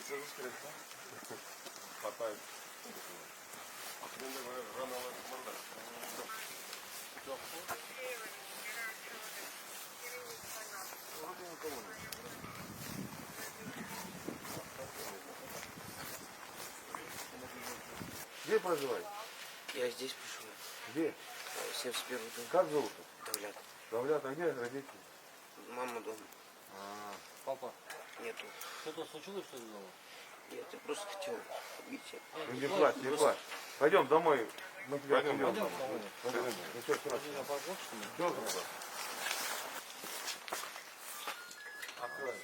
Geçiyoruz sürekli. Hatay. Ben de böyle ranalar burada. Yok bu. Orada никого нет. Где проживаете? Я здесь пришел. Где? 71 дом. Как зовут? Давлят. Давлят, а где родители? Мама дома. Папа, Нету. что-то случилось, что ли, дома? Нет, я просто хотел убить тебя. Не плачь, не плачь. Пойдем домой. Мы тебя Пойдем отведем. домой. Пойдем. Ну что, страшно? Ты меня помочь, что ли? Идем туда. Открывай.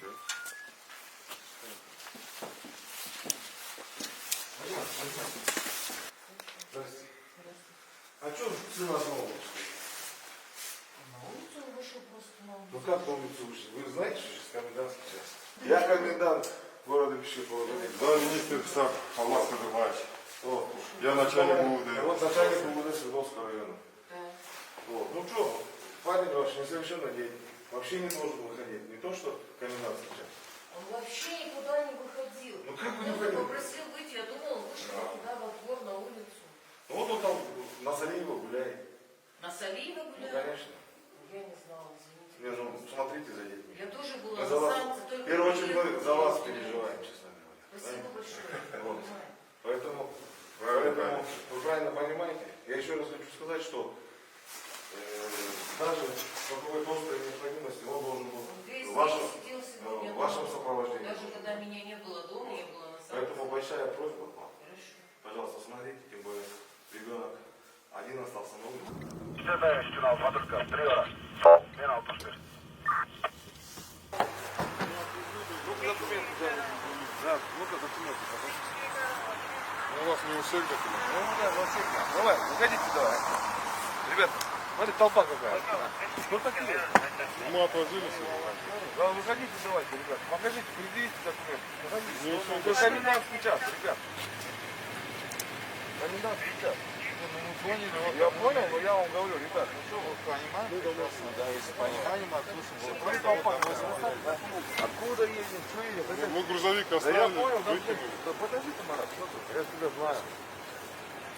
Здрасте. А что цена снова вышла? На улицу вышел просто на улицу. Ну как на улицу вышли? Вы знаете, что сейчас комендантский час? Я комендант города Пищепола. Да, министр Сак, Алмаз Кадырбаевич. Вот. Я начальник УВД. Вот начальник УВД Свердловского района. Да. Вот. Ну что, парень ваш несовершеннолетний. Вообще не должен выходить. Не то, что комендантский час. Он вообще никуда не выходил. Ну как вы не Он выходили? попросил выйти, я думал, он вышел туда во двор, на улицу. Ну вот он там на Салиева гуляет. На Салиева Ну гулял? конечно. Я не знала, извините. Не, ну смотрите за детьми. Я тоже была Мы на за вас, станции, только... в первую очередь мы за вас приехала. переживаем, честно говоря. Спасибо большое. Вот. Понимаю. Поэтому Правильно. вы правильно понимаете. Я еще раз хочу сказать, что даже по какой-то острой необходимости он должен был Он весь в вашем, день сидел сегодня в вашем дома. сопровождении. Даже когда меня не было дома, я была на станции. Поэтому большая просьба к вам. Хорошо. Пожалуйста, смотрите, тем более ребенок один остался на улице. Документы, да, ну-ка документы, У вас не у всех документов? ну да, во всех нас. Давай, выходите давай. Ребята, смотри, толпа какая. Ну такие. Мы отложились его. Да, выходите давайте, ребят. Покажите, предъявите документы. Выходите. Не у всех Это комендантский час, ребят. Комендантский час. Я понял, но я вам говорю, ребят, ну что вы понимаете? Да, если пониманием отслушиваем. Смотри, толпа. Откуда едем, что едем? Мы грузовик Да я оставили, понял, да, выкинули. да подождите, Марат, что ты? Я тебя знаю.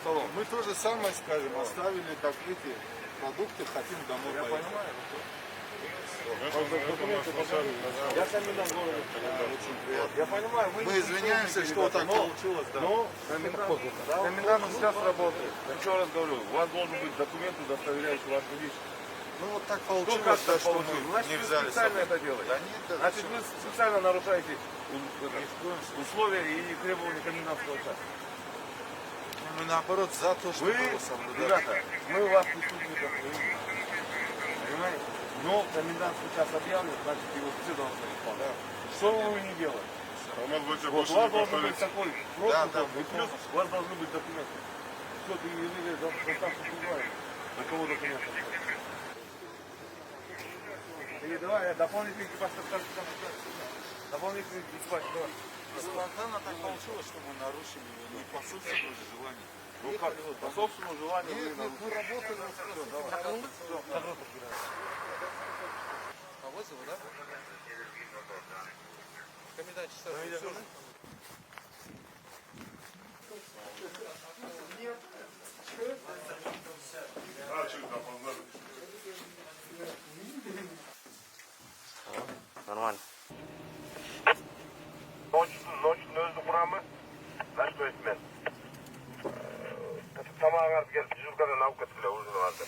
Салон. Мы то же самое скажем, оставили так эти продукты, хотим домой Я поехать. понимаю. Это наш начальник. Я комендант города. Я понимаю, вы... Мы извиняемся, что так получилось, да. Но комендант сейчас работает. Еще раз говорю, у вас должен быть документ, удостоверяющий вашу личность. Ну вот так Что получилось, как да, так что мы получилось? не Значит, вы взяли с специально собой. это делаете. Да нет, да Значит, зачем? вы специально нарушаете условия и требования комендантского часа. Мы наоборот за то, чтобы Вы, его соблюдать. ребята, мы вас не судим, понимаете? Но комендантский час объявлен, значит, его все должны исполнять. Что вы не делаете? Алмаз Бача Вот больше у вас не должен быть повторится. такой Да, пропуск, да, и плюс у вас должны быть документы. Все, ты или доставку прибываешь. На кого документы? И давай, дополнительный экипаж, дополнительный экипаж, давай. Спонтанно так получилось, что мы нарушили его не по собственному желанию. Ну как, по собственному желанию Нет, вы нет, мы работали. По вызову, да? Комендант часа. А, чуть опоздали. Нормально. Noç'un öz kuramı kaç öğretmen? Tamam artık gel, biz yukarıdan avukat bile uzun vardı.